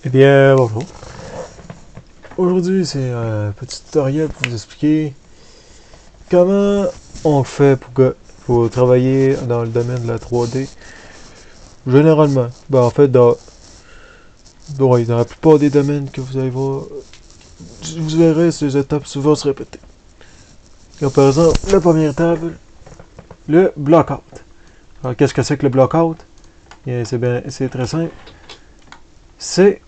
Eh bien, bonjour. Aujourd'hui, c'est un petit tutoriel pour vous expliquer comment on fait pour travailler dans le domaine de la 3D. Généralement, en fait, dans la plupart des domaines que vous allez voir, vous verrez ces étapes souvent se répéter. Donc, par exemple, la première étape, le blockout. Alors, qu'est-ce que c'est que le blockout? C'est très simple. C'est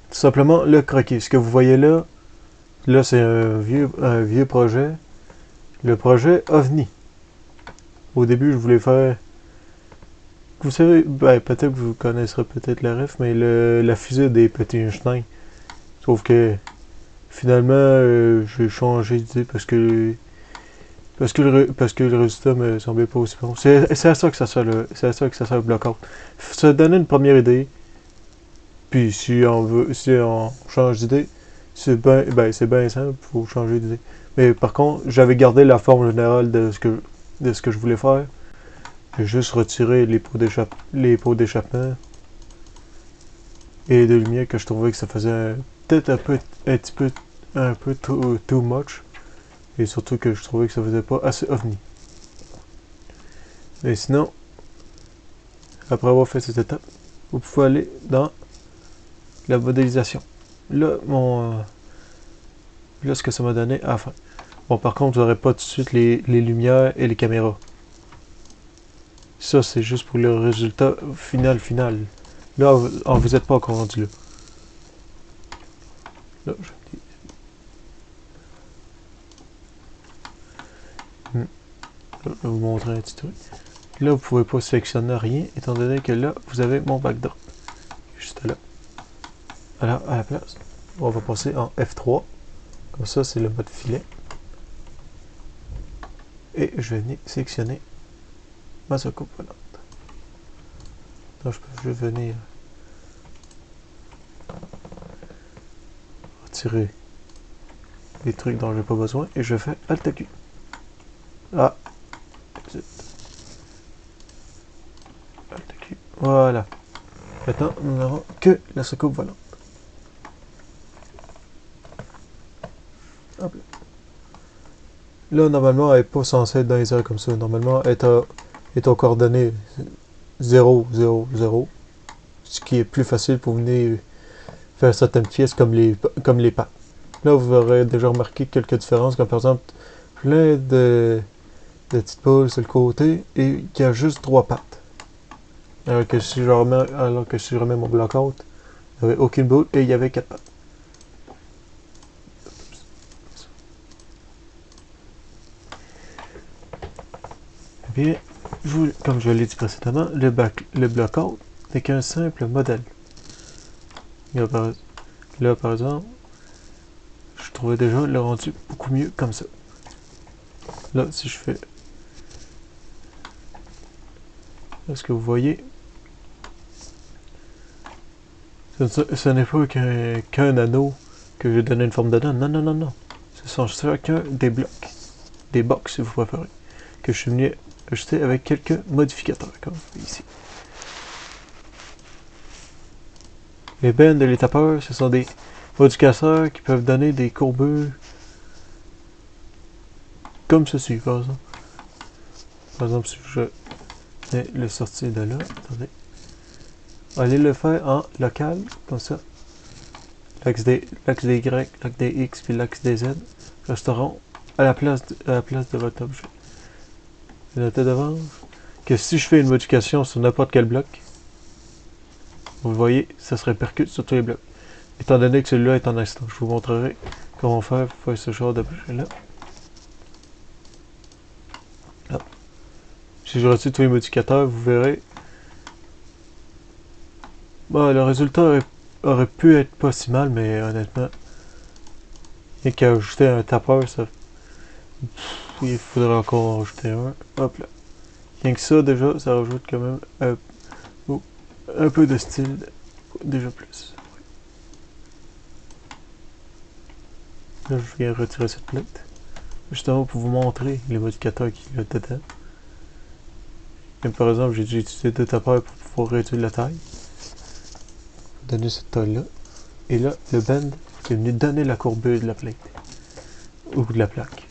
tout simplement le croquis. Ce que vous voyez là, c'est un vieux projet. Le projet OVNI. Au début, je voulais faire... Vous savez, peut-être que vous connaisserez peut-être la ref, mais la fusée des petits Einstein. Sauf que, finalement, j'ai changé d'idée parce que le résultat me semblait pas aussi bon. C'est à ça que ça sert le blockout. Se donner une première idée, puis si on change d'idée, c'est bien simple, faut changer d'idée. Mais par contre, j'avais gardé la forme générale de ce que je voulais faire. J'ai juste retiré les pots d'échappement et de lumière que je trouvais que ça faisait peut-être un peu too much. Et surtout que je trouvais que ça faisait pas assez ovni. Et sinon, après avoir fait cette étape, vous pouvez aller dans la modélisation. Là, là ce que ça m'a donné à la fin. Bon, par contre, vous n'aurez pas tout de suite les lumières et les caméras. Ça, c'est juste pour le résultat final. Là, vous n'êtes pas encore rendu là. Là, je vais vous montrer un petit truc. Là, vous ne pouvez pas sélectionner rien, étant donné que là, vous avez mon backdrop. Juste là. Alors, à la place, on va passer en F3. Comme ça, c'est le mode filet. Et je vais venir sélectionner ma soucoupe volante. Donc, je vais venir retirer les trucs dont j'ai pas besoin et je fais Alt Q. Ah, Alt Q. Voilà. Maintenant, nous n'avons que la soucoupe volante. Hop là. Là, normalement, elle n'est pas censée être dans les airs comme ça. Normalement, elle est aux coordonnées 0, 0, 0. Ce qui est plus facile pour venir faire certaines pièces comme les pattes. Là, vous aurez déjà remarqué quelques différences, comme par exemple, plein de petites poules sur le côté et qui a juste 3 pattes. Alors que si je remets mon blockout, il n'y avait aucune boule et il y avait 4 pattes. Eh bien, comme je l'ai dit précédemment, le blockout n'est qu'un simple modèle. Là, par exemple, je trouvais déjà le rendu beaucoup mieux comme ça. Là, si je fais... Est-ce que vous voyez? Ce n'est pas qu'un anneau que j'ai donné une forme dedans. Non. Ce sont chacun des blocs. Des box, si vous préférez. Que je suis venu ajouter avec quelques modificateurs, comme vous voyez ici. Les bends et les tapeurs, ce sont des modificateurs qui peuvent donner des courbures comme ceci, par exemple. Par exemple, si je vais le sortir de là, attendez. Allez le faire en local, comme ça. L'axe des Y, l'axe des X, puis l'axe des Z resteront à la place de votre objet. Et notez d'avance que si je fais une modification sur n'importe quel bloc, vous voyez, ça se répercute sur tous les blocs. Étant donné que celui-là est en instant, je vous montrerai comment faire pour faire ce genre d'objet-là. Si je retire tous les modificateurs, vous verrez. Bon, le résultat aurait pu être pas si mal, mais honnêtement, il n'y a qu'à ajouter un tapeur, ça. Il faudrait encore en rajouter un. Hop là. Rien que ça, déjà, ça rajoute quand même un peu de style. Déjà plus. Là, je viens retirer cette plate. Justement pour vous montrer les modificateurs qu'il y a dedans. Comme par exemple, j'ai utilisé 2 tapeurs pour pouvoir réduire la taille. Donner cette taille-là. Et là, le bend est venu donner la courbure de la plate. Ou de la plaque.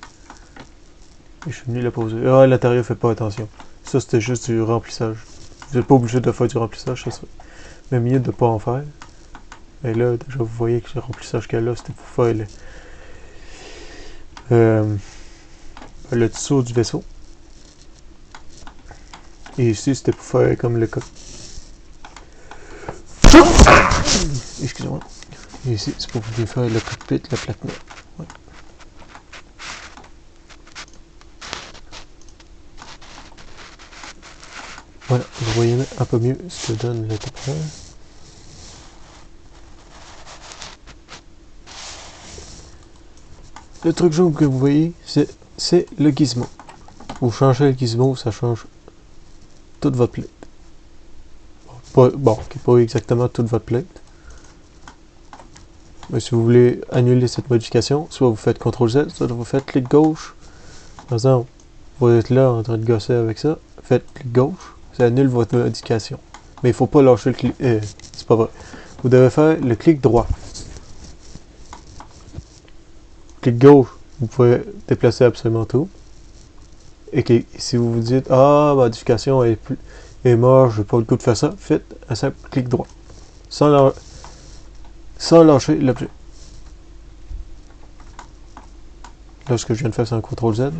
Et je suis venu la poser. Ah, l'intérieur, faites pas attention. Ça, c'était juste du remplissage. Vous n'êtes pas obligé de faire du remplissage, ça serait même mieux de ne pas en faire. Et là, déjà, vous voyez que le remplissage qu'elle a, c'était pour faire le dessous du vaisseau. Et ici, c'était pour faire comme le coq. Excusez-moi. Et ici, c'est pour vous faire le cockpit, la plaque noire. Ouais. Voilà, vous voyez un peu mieux ce que donne le top. Le truc jaune que vous voyez, c'est le gizmo. Vous changez le gizmo, ça change toute votre plate. Pas exactement toute votre plate. Mais si vous voulez annuler cette modification, soit vous faites CTRL Z, soit vous faites clic gauche. Par exemple, vous êtes là en train de gosser avec ça, faites clic gauche, ça annule votre modification. Mais il ne faut pas lâcher le clic. C'est pas vrai. Vous devez faire le clic droit. Clic gauche, vous pouvez déplacer absolument tout. Et si vous vous dites, ah, ma modification est morte, je n'ai pas le goût de faire ça, faites un simple clic droit. Sans lâcher l'objet. Là, ce que je viens de faire, c'est un CTRL Z.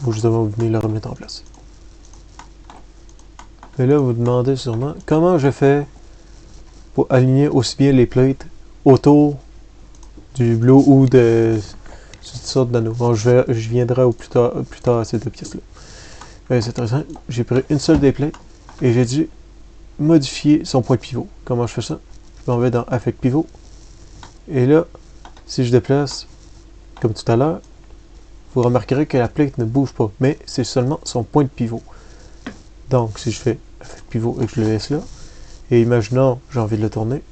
Vous justement, vous venez le remettre en place. Et là, vous vous demandez sûrement, comment je fais pour aligner aussi bien les plates autour du blue ou de toutes sortes d'anneaux. Bon, je viendrai plus tard à ces deux pièces-là. C'est très simple. J'ai pris une seule des plates et j'ai dû modifier son point de pivot. Comment je fais ça? Je m'en vais dans Affect Pivot. Et là, si je déplace, comme tout à l'heure, vous remarquerez que la plate ne bouge pas, mais c'est seulement son point de pivot. Donc, si je fais Affect Pivot et que je le laisse là, et imaginons j'ai envie de le tourner,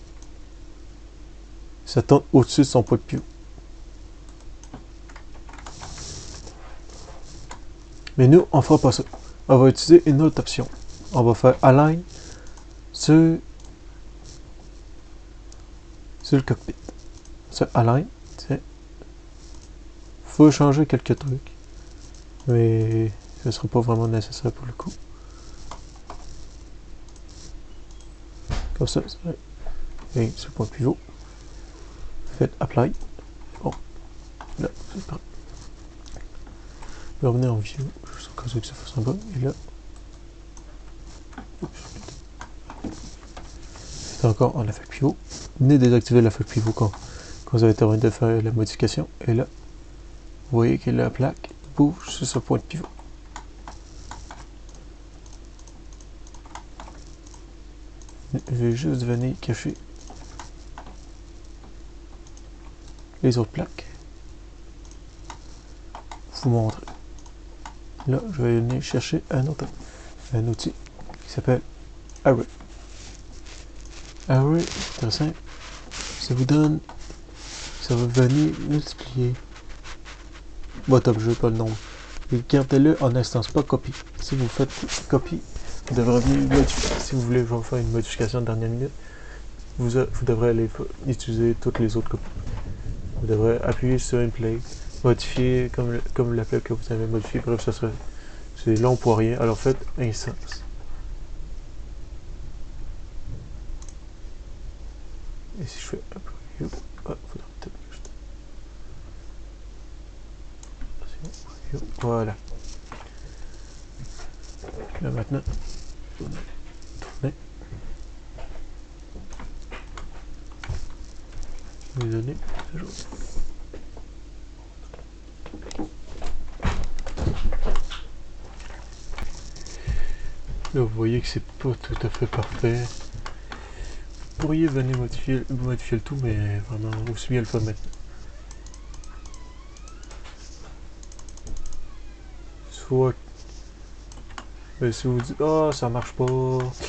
ça tourne au-dessus de son point de pivot. Mais nous, on ne fera pas ça. On va utiliser une autre option. On va faire Align sur le cockpit. Sur Align, il faut changer quelques trucs. Mais ce ne sera pas vraiment nécessaire pour le coup. Comme ça, et sur le point de pivot. Faites Apply. Bon, là, c'est prêt. Je vais revenir en view, juste au cas où que ça fasse un peu. Et là, c'est encore en Affect Pivot. Venez désactiver l'Affect Pivot quand vous avez terminé de faire la modification. Et là, vous voyez que la plaque bouge sur ce point de pivot. Je vais juste venir cacher les autres plaques. Vous montrer. Là, je vais venir chercher un outil qui s'appelle Array. Array, c'est très simple. Ça vous donne, ça va venir multiplier votre objet, pas le nombre. Et gardez-le en instance, pas copie. Si vous faites copie, vous devrez venir modifier. Si vous voulez faire une modification de dernière minute, vous devrez aller utiliser toutes les autres copies. Vous devrez appuyer sur une plate, modifier comme la plate que vous avez modifiée. Bref, c'est long pour rien. Alors faites instance. Et si je fais faudra peut-être juste. Voilà. Là maintenant, tournez. Désolé, toujours. Là, vous voyez que c'est pas tout à fait parfait. Vous pourriez venir modifier le tout, mais vraiment, aussi bien le faire maintenant. Soit, si vous dites, oh, ça marche pas, ok,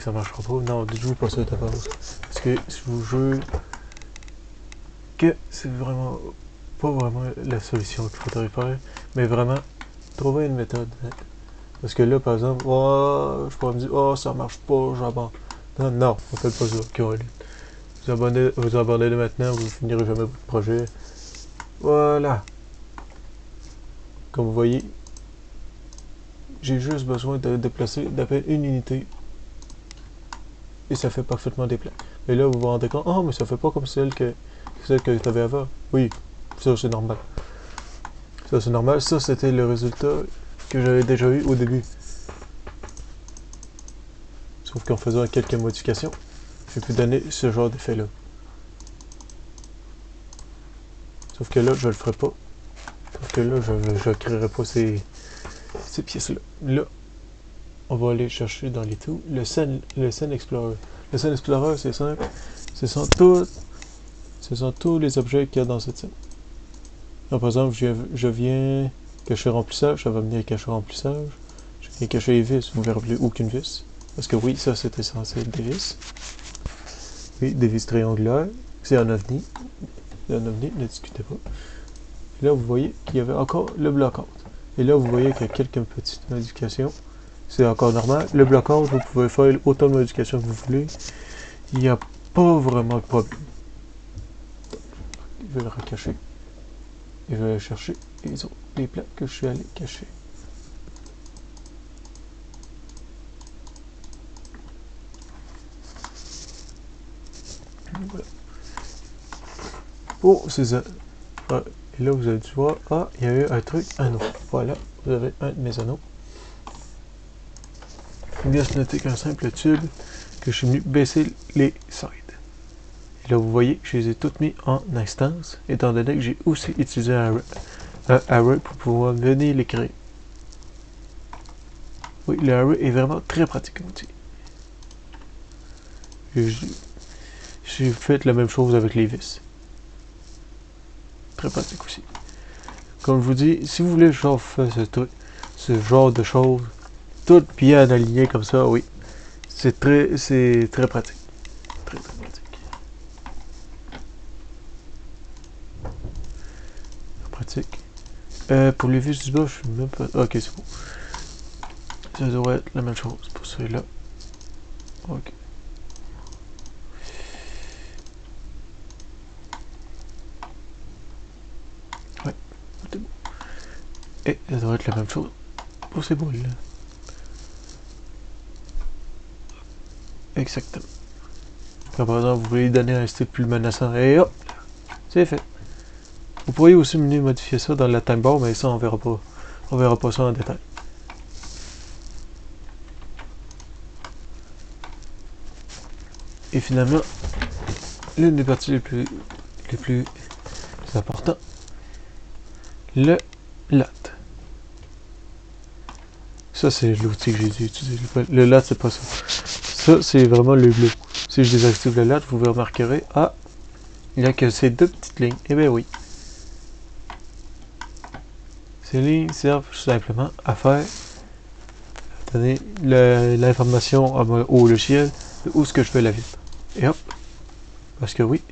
ça marchera pas. Non, dites-vous pas ça d'avance. Parce que si vous jouez que c'est vraiment pas vraiment la solution qu'il faudrait faire, mais vraiment trouver une méthode Parce que là, par exemple, oh, je pourrais me dire, oh, ça marche pas, j'abandonne. Non, non, on fait pas ça, Caroline. Vous abandonnez maintenant, vous finirez jamais votre projet. Voilà. Comme vous voyez, j'ai juste besoin de déplacer d'à peine une unité. Et ça fait parfaitement des plaques. Et là, vous vous rendez compte, oh, mais ça fait pas comme celle que tu avais avant. Oui, ça c'est normal. Ça c'est normal. Ça c'était le résultat que j'avais déjà eu au début. Sauf qu'en faisant quelques modifications, j'ai pu donner ce genre d'effet-là. Sauf que là, je le ferai pas. Sauf que là, je ne créerai pas ces pièces-là. Là, on va aller chercher dans les tools le Scene Explorer. Le Scene Explorer, c'est simple. Ce sont tous les objets qu'il y a dans cette scène. Donc, par exemple, je viens cacher remplissage, ça va venir cacher remplissage. Je viens cacher les vis, vous ne verrez plus aucune vis. Parce que oui, ça c'était censé être des vis. Oui, des vis triangulaires. C'est un ovni. C'est un ovni, ne discutez pas. Et là, vous voyez qu'il y avait encore le blockout. Et là, vous voyez qu'il y a quelques petites modifications. C'est encore normal. Le blockout, vous pouvez faire autant de modifications que vous voulez. Il n'y a pas vraiment de problème. Je vais le recacher. Et je vais aller chercher les plaques que je suis allé cacher. Voilà. Pour ces et là, vous avez dû voir, ah, il y a eu un truc, anneau. Voilà, vous avez un de mes anneaux. Bien se noter qu'un simple tube que je suis venu baisser les sides. Et là, vous voyez, je les ai toutes mis en instance, étant donné que j'ai aussi utilisé un array pour pouvoir venir les créer. Oui, le array est vraiment très pratique comme outil. J'ai fait la même chose avec les vis. Très pratique aussi. Comme je vous dis, si vous voulez genre faire ce genre de choses, tout bien aligné comme ça, oui, c'est très pratique. Très pratique. Pratique. Pour les vis du bas, je suis même pas. Ok, c'est bon. Ça devrait être la même chose pour celui-là. Ok. Ouais, c'est bon. Et ça devrait être la même chose pour ces boules-là. Exactement. Quand par exemple, vous voulez donner un style plus menaçant, et hop, c'est fait. Vous pourriez aussi venir modifier ça dans la timebar, mais ça, on verra pas. On verra pas ça en détail. Et finalement, l'une des parties les plus importantes, le LAT. Ça, c'est l'outil que j'ai dû utiliser. Le LAT, c'est pas ça. Ça, c'est vraiment le bleu. Si je désactive le LAT, vous remarquerez, ah, il n'y a que ces deux petites lignes. Eh bien oui. Ces lignes servent simplement à faire donner l'information au logiciel de où est-ce que je veux la vitre. Et hop. Parce que oui,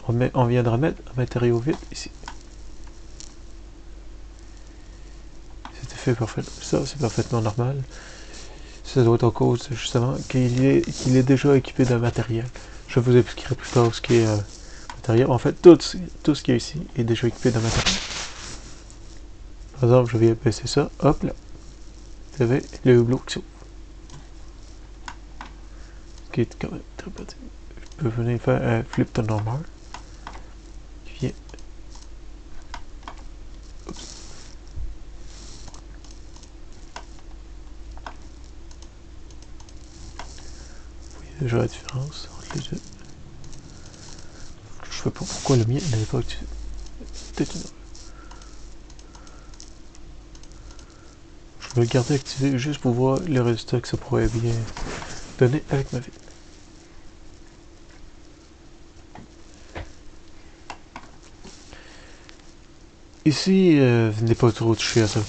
on vient de remettre un matériau vide ici. C'était fait parfait. Ça, c'est parfaitement normal. Ça doit être en cause, justement, qu'il est déjà équipé d'un matériel. Je vous expliquerai plus tard ce qui est matériel. En fait, tout ce qui est ici est déjà équipé d'un matériel. Par exemple, je vais baisser ça. Hop là. Vous avez le hublot qui s'ouvre. Ce qui est quand même très pratique. Je peux venir faire un flip to normal. Qui vient. Oups. Vous voyez déjà la différence entre les deux. Je sais pas pourquoi le mien n'avait pas activé. Peut-être une... Je vais le garder activé juste pour voir les résultats que ça pourrait bien donner avec ma vie. Ici, venez pas trop toucher à ça.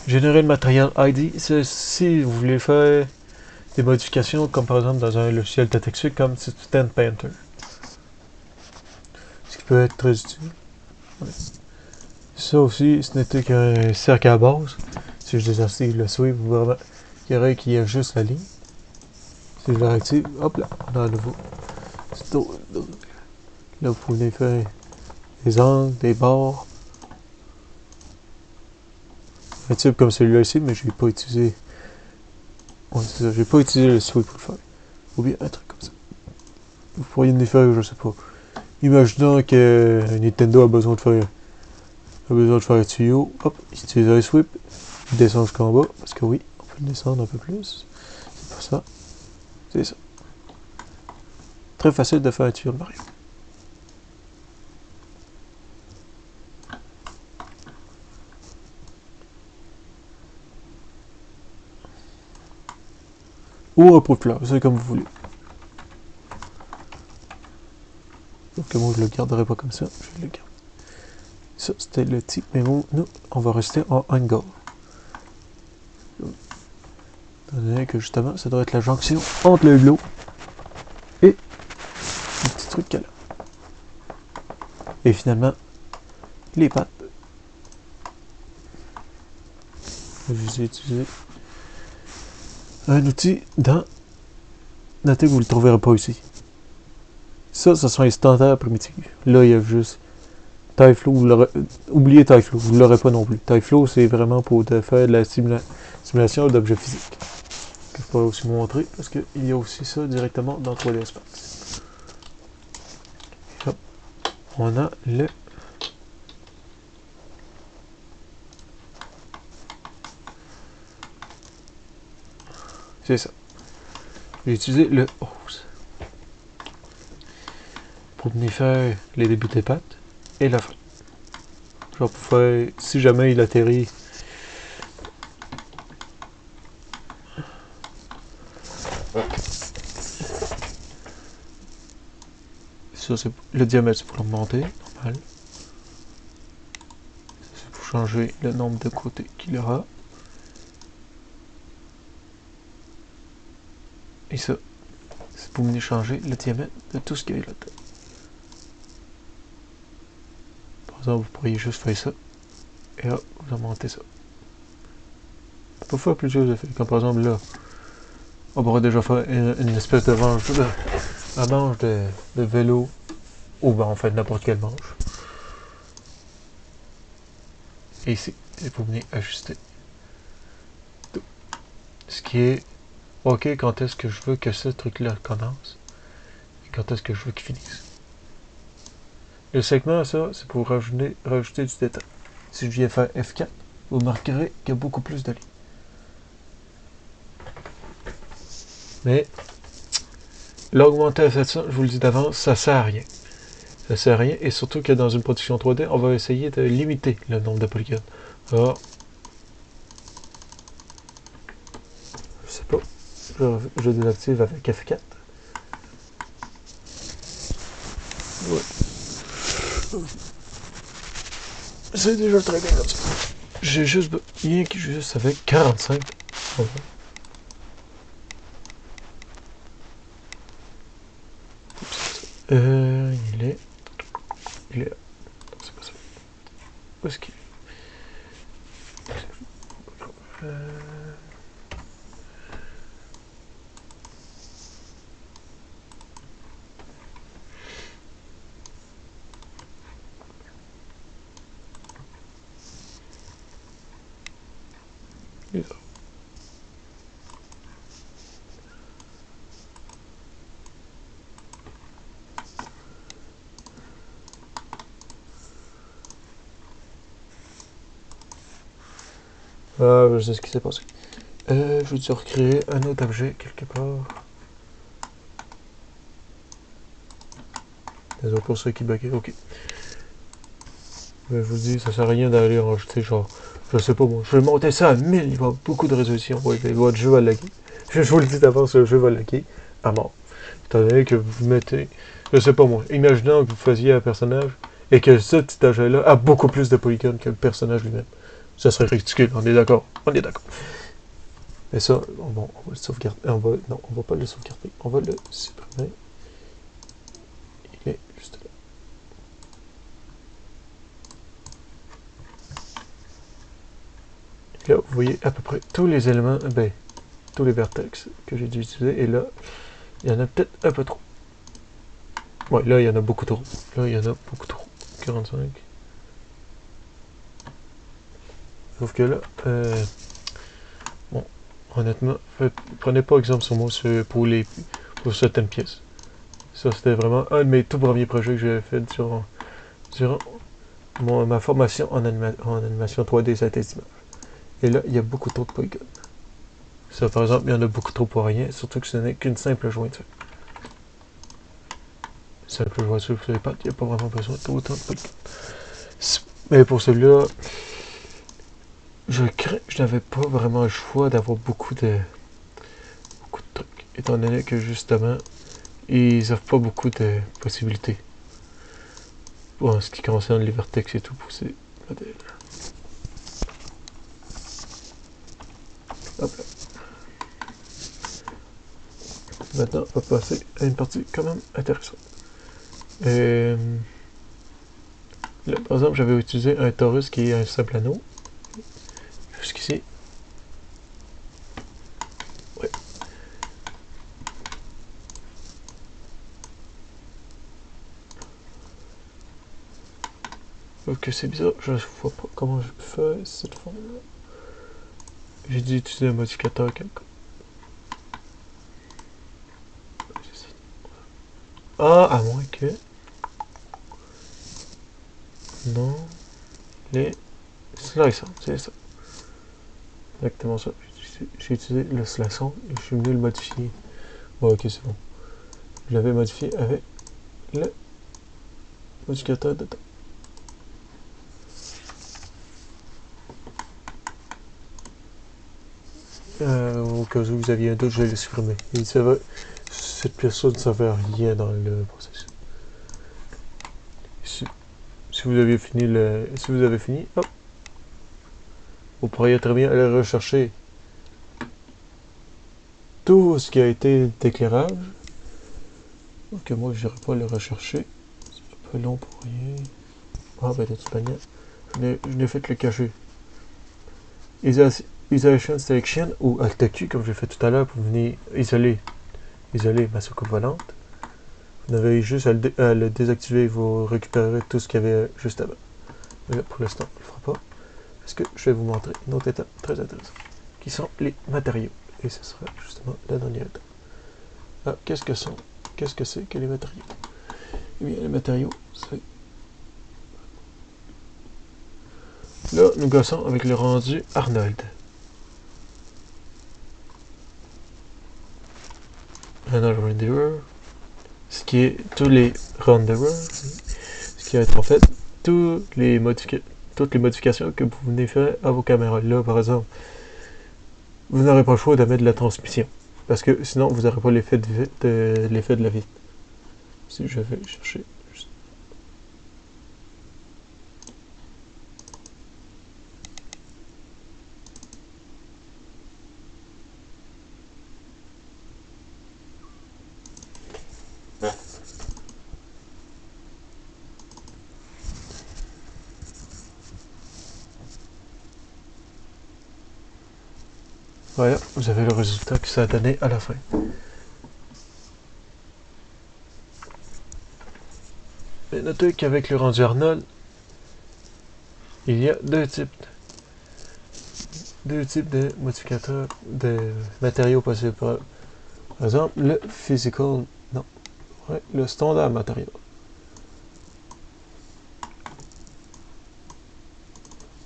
Générer le matériel ID, si vous voulez faire des modifications, comme par exemple dans un logiciel de texture comme System Painter. Ce qui peut être très utile. Ouais. Ça aussi, ce n'était qu'un cercle à base. Si je désactive le sweep, vous verrez qu'il y a juste la ligne. Si je le réactive, hop là, on a à nouveau. Là, vous pouvez faire des angles, des bords. Un type comme celui-là ici, mais je n'ai pas utilisé. Ouais, c'est ça, j'ai pas utilisé le sweep pour le faire. Ou bien un truc comme ça. Vous pourriez nous faire, je sais pas. Imaginons que Nintendo a besoin de faire un tuyau. Hop, il utilise un sweep. Il descend jusqu'en bas. Parce que oui, on peut le descendre un peu plus. C'est pas ça. C'est ça. Très facile de faire un tuyau de Mario. Ou un pot de fleurs, c'est comme vous voulez. Donc moi je le garderai pas comme ça, je le garde. Ça c'était le type, mais bon, nous on va rester en angle. Étant donné que justement ça doit être la jonction entre le glow et le petit truc qu'elle a. Et finalement, les pattes. Je vais utiliser un outil dans. Notez que vous ne le trouverez pas ici. Ça sont les standards primitifs. Là, il y a juste TileFlow. Oubliez TileFlow, vous ne l'aurez pas non plus. TileFlow, c'est vraiment pour faire de la simulation d'objets physiques. Que je pourrais aussi vous montrer, parce qu'il y a aussi ça directement dans 3ds Max. Hop. On a le... C'est ça. J'ai utilisé le hose pour venir faire les débuts des pattes et la fin. Genre pour faire, si jamais il atterrit, ça c'est le diamètre, c'est pour l'augmenter, normal. C'est pour changer le nombre de côtés qu'il aura. Et ça, c'est pour venir changer le diamètre de tout ce qu'il y a là-dedans. Par exemple, vous pourriez juste faire ça. Et là, vous augmentez ça. On peut faire plusieurs effets. Comme par exemple là, on pourrait déjà faire une espèce de manche de vélo. Ou ben on fait n'importe quelle manche. Et ici, c'est pour venir ajuster tout. Ce qui est ok quand est-ce que je veux que ce truc-là commence. Et quand est-ce que je veux qu'il finisse. Le segment, ça, c'est pour rajouter du détail. Si je viens faire F4, vous remarquerez qu'il y a beaucoup plus de lignes. Mais l'augmenter à 700, je vous le dis d'avance, ça sert à rien. Ça sert à rien, et surtout que dans une production 3D, on va essayer de limiter le nombre de polygones. Alors, je sais pas, je désactive avec F4. Ouais. C'est déjà très bien comme ça. J'ai juste rien qui juste avec 45. Okay. Il est là. C'est pas ça. Où est-ce qu'il est? Ah, je sais ce qui s'est passé. Je vais te recréer un autre objet quelque part. Désolé pour ceux qui buggaient, ok. Je vous dis, ça sert à rien d'aller en rajouter genre, je sais pas moi, je vais monter ça à 1000, il va y avoir beaucoup de résolution, ouais, votre jeu va laguer. Je vous le dis d'avance, le jeu va laguer à mort. Étant donné que vous mettez, je sais pas moi, imaginons que vous faisiez un personnage et que ce petit objet-là a beaucoup plus de polygones que le personnage lui-même. Ça serait ridicule, on est d'accord, on est d'accord. Mais ça, bon, on va le sauvegarder, non, on va pas le sauvegarder, on va le supprimer. Il est juste là. Là, vous voyez à peu près tous les éléments, ben, tous les vertex que j'ai dû utiliser. Et là, il y en a peut-être un peu trop. Ouais, là, il y en a beaucoup trop. Là, il y en a beaucoup trop. 45. Sauf que là, bon, honnêtement, prenez pas exemple sur moi pour certaines pièces. Ça, c'était vraiment un de mes tout premiers projets que j'avais fait durant ma formation en animation 3D synthèse d'image. Et là, il y a beaucoup trop de polygones. Ça, par exemple, il y en a beaucoup trop pour rien, surtout que ce n'est qu'une simple jointure. Simple jointure sur les pattes, il n'y a pas vraiment besoin d'autant de polygones. Mais pour celui-là, je n'avais pas vraiment le choix d'avoir beaucoup de trucs, étant donné que justement, ils offrent pas beaucoup de possibilités en ce qui concerne les vertex et tout pour ces modèles. Hop là. Maintenant, on va passer à une partie quand même intéressante. Là, par exemple, j'avais utilisé un torus qui est un simple anneau. Jusqu'ici. Ouais. Ok, c'est bizarre, je ne vois pas comment je peux faire cette forme-là. J'ai dû utiliser un modificateur quelconque. Ah, à moins que... Non. Les slices, c'est ça. Exactement ça. J'ai utilisé le sliceon et je suis venu le modifier. Bon, ok, c'est bon. Je l'avais modifié avec le modificateur de temps. Au cas où vous aviez un doute, je l'ai supprimé. Cette pièce-là ne servait à rien dans le processus. Si vous avez fini, hop, vous pourriez très bien aller rechercher tout ce qui a été d'éclairage. Donc moi, je n'irai pas le rechercher. C'est un peu long pour rien. Ah ben de toute manière, je n'ai fait que le cacher. Isolation Selection ou Alt-Q, comme j'ai fait tout à l'heure, pour venir isoler ma soucoupe volante. Vous n'avez juste à le désactiver et vous récupérerez tout ce qu'il y avait juste avant. Mais là, pour l'instant, on ne le fera pas. Parce que je vais vous montrer une autre étape très intéressante, qui sont les matériaux. Et ce sera justement la dernière étape. Ah, qu'est-ce que c'est que les matériaux? Eh bien, les matériaux, c'est... Là, nous gossons avec le rendu Arnold. Arnold Renderer, ce qui est tous les renderers, ce qui va être en fait toutes les modifications que vous venez faire à vos caméras. Là, par exemple, vous n'aurez pas le choix de mettre de la transmission, parce que sinon, vous n'aurez pas l'effet de la vitre. Si je vais chercher... Voilà, vous avez le résultat que ça a donné à la fin. Mais notez qu'avec le rendu Arnold, il y a deux types de modificateurs, de matériaux possibles. Par exemple, le physical, non, ouais, le standard matériel.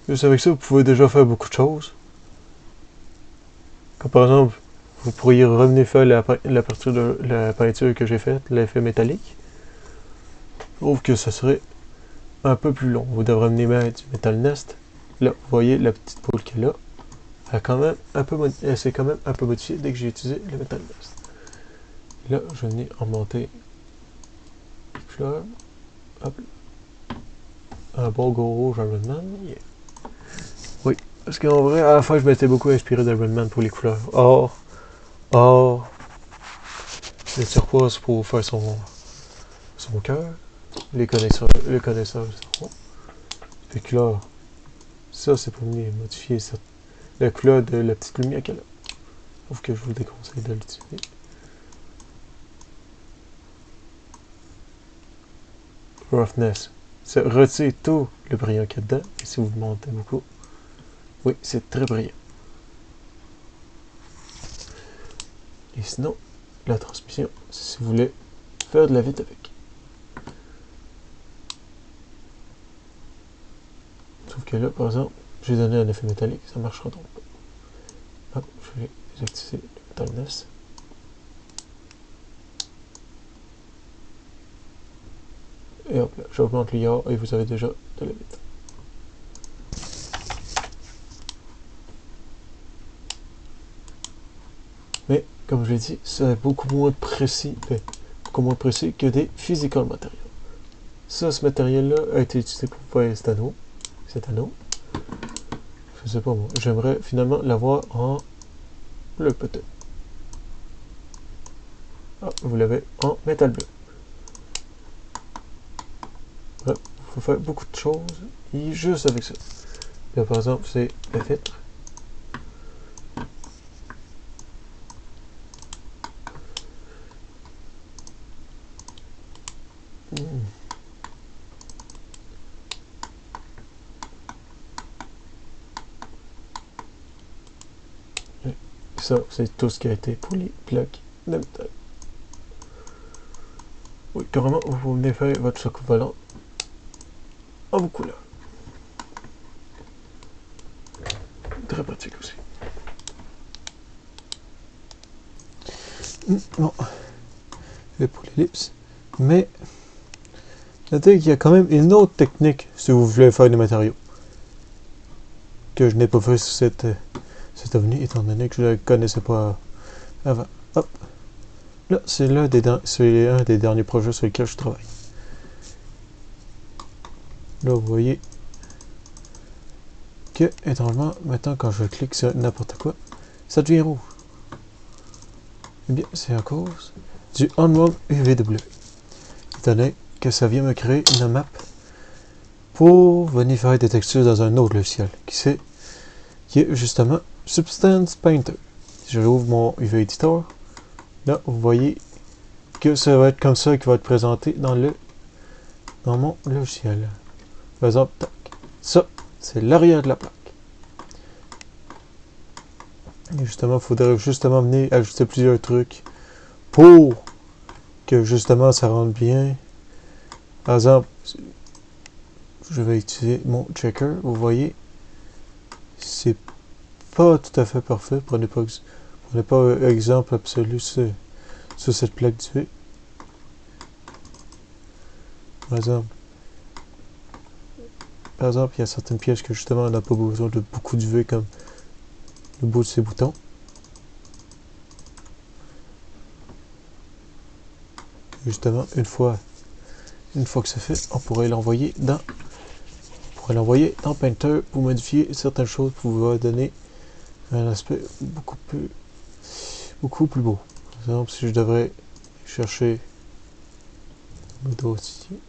Juste avec ça, vous pouvez déjà faire beaucoup de choses. Comme par exemple, vous pourriez revenir faire la partie de la peinture que j'ai faite, l'effet métallique. Je trouve que ça serait un peu plus long. Vous devrez venir mettre du Metal Nest. Là, vous voyez la petite poule qu'elle a. Elle s'est quand même un peu modifiée dès que j'ai utilisé le Metal Nest. Là, je vais venir en monter une fleur. Hop. Un beau gros rouge Iron Man. Yeah. Oui, parce qu'en vrai, à la fin, je m'étais beaucoup inspiré d'Iron Man pour les couleurs. Or, le turquoise pour faire son cœur. Les connaisseurs sauront. Fait que là, ça c'est pour venir modifier le clos de la petite lumière qu'elle a. Sauf que je vous déconseille de l'utiliser. Roughness. Ça retire tout le brillant qu'il y a dedans. Et si vous le montez beaucoup, oui, c'est très brillant. Et sinon, la transmission, si vous voulez faire de la vite avec. Sauf que là, par exemple, j'ai donné un effet métallique, ça ne marchera donc pas. Hop, je vais désactiver le metalness. Et hop là, j'augmente l'IA et vous avez déjà de la vite. Mais, comme je l'ai dit, c'est beaucoup moins précis que des physical materials. Ça, ce matériel-là a été utilisé pour faire cet anneau. Je sais pas moi, j'aimerais finalement l'avoir en bleu peut-être. Ah, vous l'avez en métal bleu. Voilà, il faut faire beaucoup de choses, et juste avec ça. Là, par exemple, c'est la vitre. Ça, c'est tout ce qui a été pour les plaques de métal. Oui, carrément, vous venez faire votre choc volant en beaucoup là. Très pratique aussi. Bon, c'est pour l'ellipse. Mais, notez qu'il y a quand même une autre technique si vous voulez faire des matériaux. Que je n'ai pas fait sur cette avenue, étant donné que je ne la connaissais pas avant. Hop. Là, c'est un des derniers projets sur lesquels je travaille. Là, vous voyez que, étrangement, maintenant, quand je clique sur n'importe quoi, ça devient rouge. Eh bien, c'est à cause du Unworld UVW. Étant donné que ça vient me créer une map pour venir faire des textures dans un autre logiciel, qui est justement Substance Painter. Si je rouvre mon UV Editor, là, vous voyez que ça va être comme ça qui va être présenté dans mon logiciel. Par exemple, tac. Ça, c'est l'arrière de la plaque. Et justement, il faudrait justement venir ajouter plusieurs trucs pour que justement ça rentre bien. Par exemple, je vais utiliser mon checker. Vous voyez, c'est pas tout à fait parfait. Prenez pas exemple absolu sur cette plaque d'UV. Par exemple, il y a certaines pièces que justement on n'a pas besoin de beaucoup d'UV comme le bout de ces boutons. Justement, une fois que c'est fait, on pourrait l'envoyer dans Painter pour modifier certaines choses pour vous donner un aspect beaucoup plus beau. Par exemple, si je devrais chercher le dossier.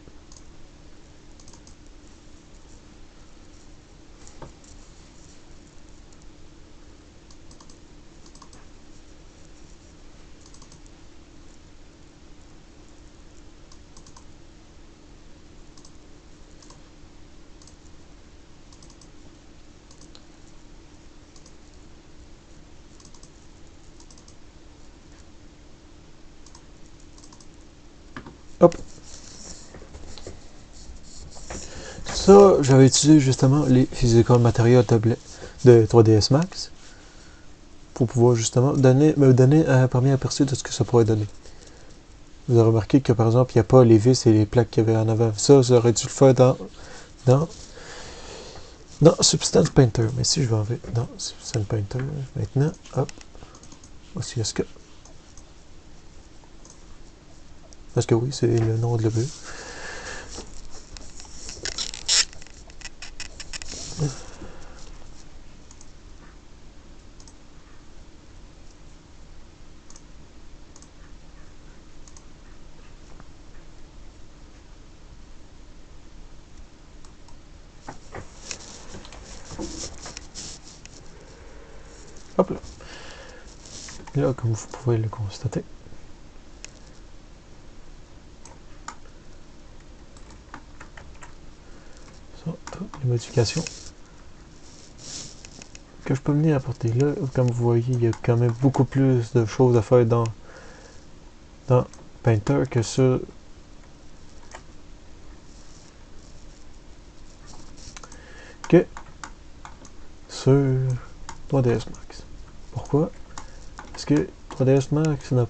Hop. Ça, j'avais utilisé justement les physical materials de 3ds Max pour pouvoir justement me donner un premier aperçu de ce que ça pourrait donner. Vous avez remarqué que par exemple, il n'y a pas les vis et les plaques qu'il y avait en avant. Ça, j'aurais dû le faire dans Substance Painter. Mais si je vais enlever dans Substance Painter, maintenant, hop, voici est-ce que. Parce que oui, c'est le nom de la bulle. Hop là. Et là, comme vous pouvez le constater, sont toutes les modifications que je peux venir apporter. Là, comme vous voyez, il y a quand même beaucoup plus de choses à faire dans Painter que sur sur 3ds Max. Pourquoi? Parce que 3ds Max n'a...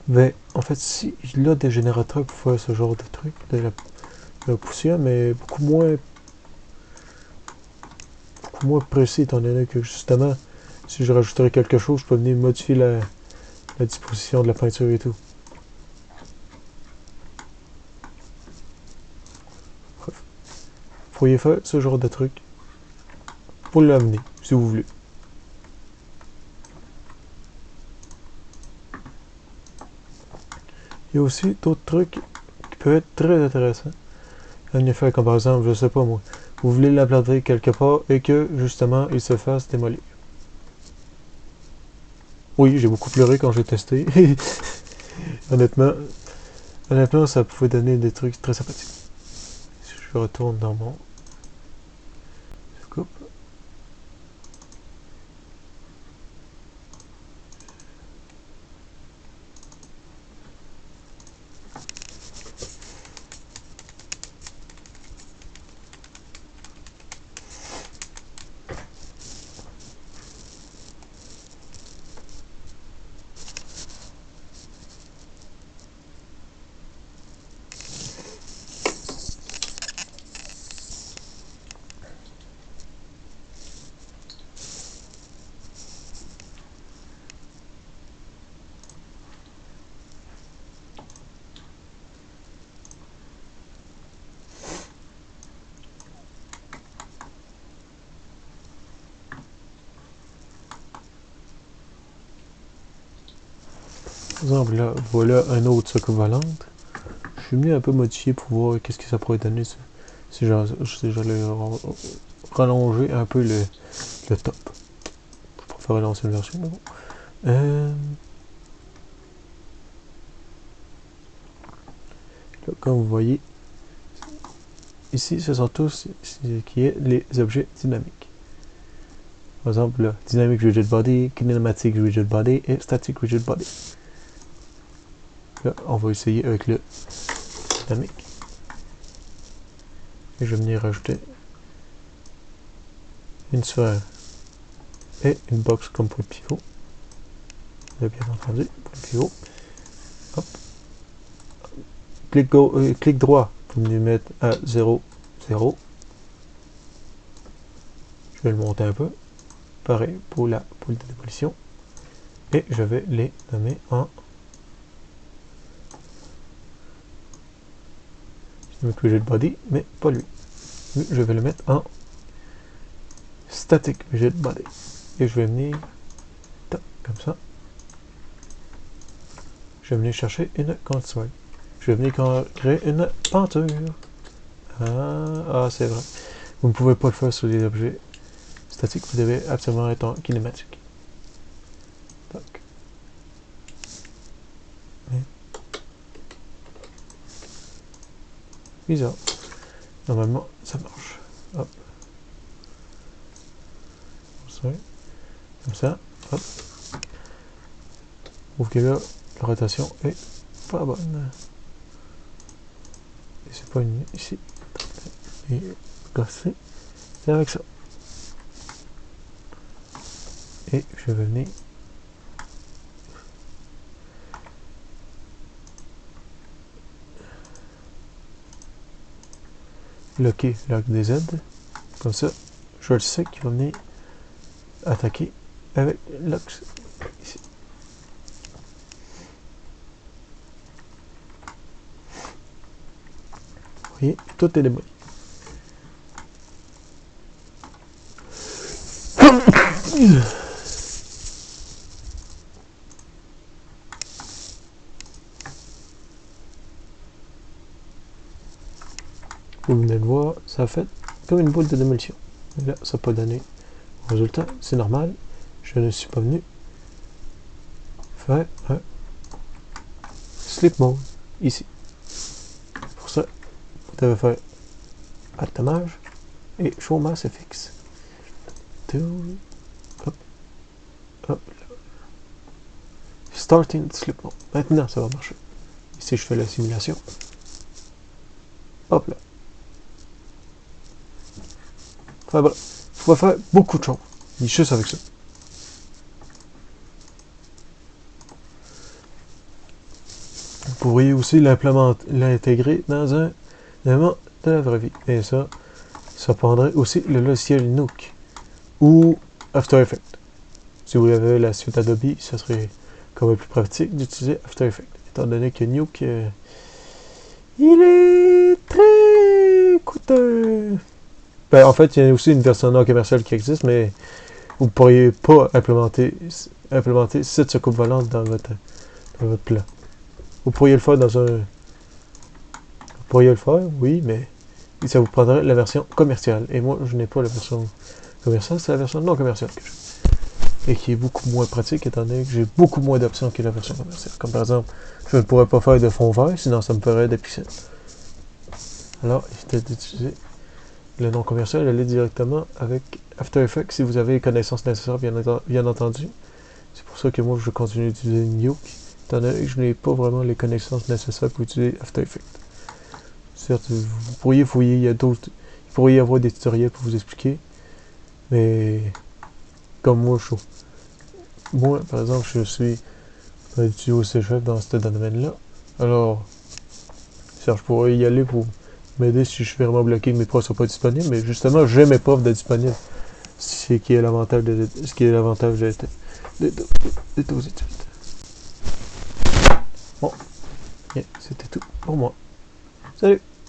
Ben, en fait, si il a des générateurs pour faire ce genre de truc, de la poussière, mais beaucoup moins précis, étant donné que justement, si je rajouterais quelque chose, je peux venir modifier la disposition de la peinture et tout. Bref. Vous pourriez faire ce genre de truc pour l'amener, si vous voulez. Il y a aussi d'autres trucs qui peuvent être très intéressants. En effet, comme par exemple, je sais pas moi, vous voulez l'implanter quelque part et que justement il se fasse démolir. Oui, j'ai beaucoup pleuré quand j'ai testé. honnêtement, ça pouvait donner des trucs très sympathiques. Si je retourne dans mon coupe. Par exemple, là, voilà un autre soucoupe volante. Je suis venu un peu modifier pour voir qu'est-ce que ça pourrait donner si j'allais rallonger un peu le top. Je préfère lancer une version, mais bon. Là, comme vous voyez, ici, ce sont tous ce qui est les objets dynamiques. Par exemple, là, Dynamic Rigid Body, Kinematic Rigid Body et Static Rigid Body. Là, on va essayer avec le dynamique. Et je vais venir rajouter une sphère et une box comme pour le pivot. Vous avez bien entendu, pour le pivot. Hop. Clic droit pour venir mettre à 0, 0. Je vais le monter un peu. Pareil pour la poule de démolition. Et je vais les nommer en Dynamic Rigid Body, mais pas lui. Lui, je vais le mettre en Static Rigid Body. Et je vais venir comme ça. Je vais venir chercher une console. Je vais venir créer une peinture. Ah, c'est vrai. Vous ne pouvez pas le faire sur les objets statiques. Vous devez absolument être en kinématique. Donc. Bizarre. Normalement, ça marche. Hop. Comme ça. Hop. Sauf que là, la rotation est pas bonne. Et c'est pas une ici. Et gosser. C'est avec ça. Et je vais venir locker l'arc des Z. Comme ça, je le sais qu'il va venir attaquer avec l'axe ici. Vous voyez, tout est démoli. Vous venez de voir, ça a fait comme une boule de démolition. Et là, ça n'a pas donné Résultat, c'est normal. Je ne suis pas venu faire un sleep mode ici. Pour ça, vous devez faire attamage et show mass FX. Hop, hop, là. Starting sleep mode. Maintenant, ça va marcher. Ici, je fais la simulation. Hop là. Enfin voilà. Vous pouvez faire beaucoup de choses. Juste avec ça. Vous pourriez aussi l'intégrer dans un élément de la vraie vie. Et ça prendrait aussi le logiciel Nuke ou After Effects. Si vous avez la suite Adobe, ça serait quand même plus pratique d'utiliser After Effects. Étant donné que Nuke, il est très coûteux. Ben, en fait, il y a aussi une version non commerciale qui existe, mais vous ne pourriez pas implémenter cette soucoupe volante dans votre plan. Vous pourriez le faire dans un... Vous pourriez le faire, oui, mais ça vous prendrait la version commerciale. Et moi, je n'ai pas la version commerciale, c'est la version non commerciale que j'ai. Et qui est beaucoup moins pratique, étant donné que j'ai beaucoup moins d'options que la version commerciale. Comme par exemple, je ne pourrais pas faire de fond vert, sinon ça me ferait des pixels. Alors, évitez d'utiliser le non commercial, aller directement avec After Effects si vous avez les connaissances nécessaires, bien entendu. C'est pour ça que moi, je continue d'utiliser Nuke, étant donné que je n'ai pas vraiment les connaissances nécessaires pour utiliser After Effects. Certes, vous pourriez fouiller, il pourrait y avoir des tutoriels pour vous expliquer, mais comme moi, par exemple, je suis un duo C-Chef dans ce domaine-là, alors, certes, je pourrais y aller pour m'aider si je suis vraiment bloqué que mes profs ne sont pas disponibles, mais justement, j'ai mes profs d'être disponibles, ce qui est l'avantage d'être aux études. Bon, bien, c'était tout pour moi. Salut!